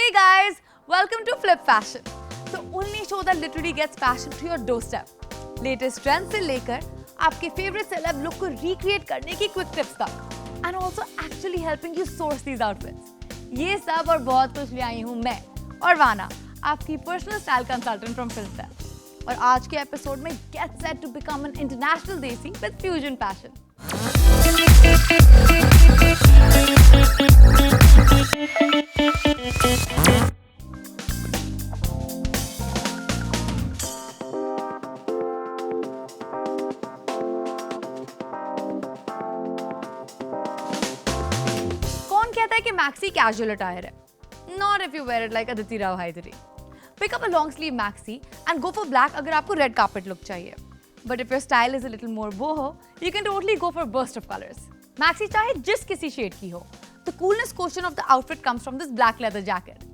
Hey guys, welcome to Flip Fashion, the only show that literally gets fashion to your doorstep. Latest trends से लेकर आपके favorite celeb look को recreate करने की quick tips तक, and also actually helping you source these outfits. ये सब और बहुत कुछ ले आई हूँ मैं और वाना, आपकी personal style consultant from Filmset. और आज के एपिसोड में get set to become an international desi with fusion fashion. कौन कहता है कि maxi casual attire है? Not if you wear it like Aditi Rao Hydari. Pick up a long sleeve maxi and go for black अगर आपको red carpet look चाहिए. But if your style is a little more boho, you can totally go for a burst of colors. Maxi चाहे जिस किसी shade की हो, the coolness quotient of the outfit comes from this black leather jacket.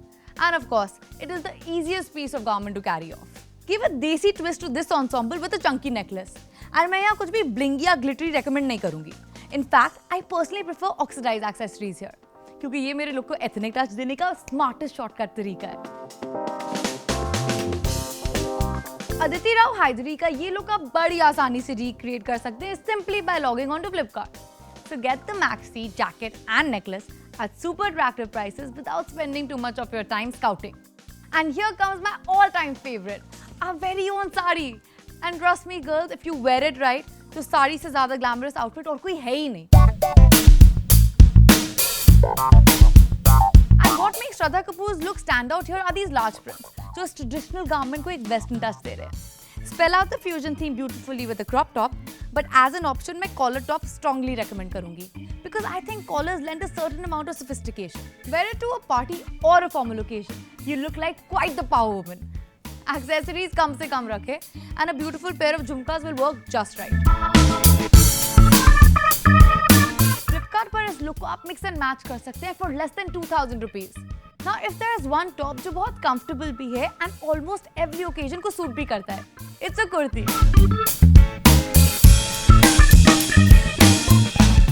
And of course, it is the easiest piece of garment to carry off. Give a desi twist to this ensemble with a chunky necklace. And मैं यहाँ कुछ भी blingy या glittery recommend नहीं करूँगी. In fact, I personally prefer oxidized accessories here, क्योंकि ये मेरे look को ethnic touch देने का smartest shortcut तरीका है. अदिति राव हायदरी का ये लुक आप बड़ी आसानी से रिक्रिएट कर सकते हैं simply by logging on to Flipkart. So get the maxi, jacket and necklace at super attractive prices without spending too much of your time scouting. And here comes my all-time favorite, our very own sari. And trust me girls, if you wear it right, तो साड़ी से ज़्यादा glamorous outfit और कोई है ही नहीं. And what makes Shraddha Kapoor's look stand out here are these large prints, जो इस traditional garment को एक western touch दे रहे हैं. Spell out the fusion theme beautifully with a crop top, but as an option मैं collar top strongly recommend करूँगी, because I think collars lend a certain amount of sophistication. Wear it to a party or a formal occasion, you look like quite the power woman. Accessories कम से कम रखें, and a beautiful pair of jhumkas will work just right. Flipkart पर इस look को आप mix and match कर सकते हैं for less than 2,000 rupees. Now, if there is one top जो बहुत comfortable भी है and almost every occasion को suit भी करता है, it's a kurti.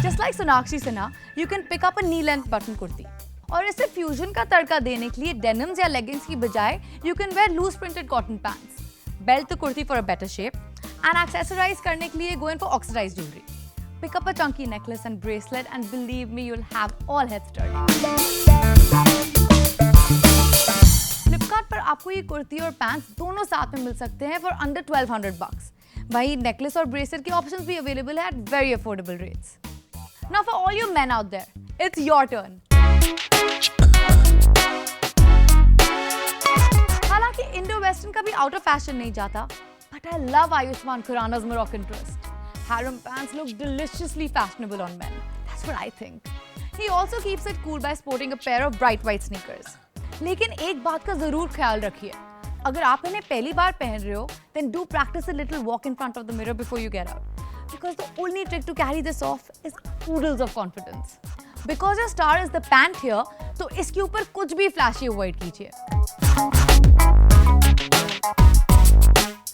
Just like Sonakshi Sinha, you can pick up a knee-length button kurti. और इसे fusion का तड़का देने के लिए denims या leggings की बजाय you can wear loose printed cotton pants. Belt the kurti for a better shape and accessorize करने के लिए go in for oxidized jewelry. Pick up a chunky necklace and bracelet and believe me, you'll have all heads turning. Flipkart पर आपको ये कुर्ती और pants दोनों साथ में मिल सकते हैं फॉर अंडर 1200 bucks. वहीं नेकलेस और ब्रेसलेट के ऑप्शंस भी अवेलेबल है at very affordable rates. Now for all you men out there, it's your turn. हालांकि इंडो वेस्टर्न कभी आउट ऑफ फैशन नहीं जाता, but I love Ayushmann Khurrana's Moroccan twist. Harem pants look deliciously fashionable on men. That's what I think. He also keeps it cool by sporting a pair of bright white sneakers. लेकिन एक बात का जरूर ख्याल रखिए, अगर आप इन्हें पहली बार पहन रहे हो, then do practice a little walk in front of the mirror before you get out. Because the only trick to carry this off is oodles of confidence. Because your star is the pant here, तो इसके ऊपर कुछ भी flashy avoid कीजिए.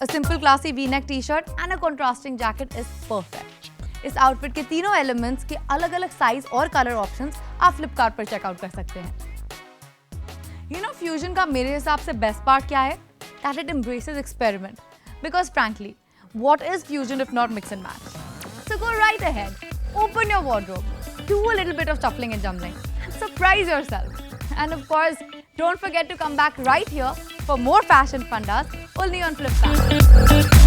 A simple classy V-neck t-shirt and a contrasting jacket is perfect. इस outfit के तीनों elements के अलग-अलग साइज और कलर ऑप्शंस आप फ्लिपकार्ट पर चेकआउट कर सकते हैं. You know, fusion का मेरे हिसाब से बेस्ट पार्ट क्या है? That it embraces experiment. Because frankly, what is fusion if not mix and match? So go right ahead, open your wardrobe, do a little bit of shuffling and jumbling, and surprise yourself. And of course, don't forget to come back right here for more fashion fundas only on Flipkart.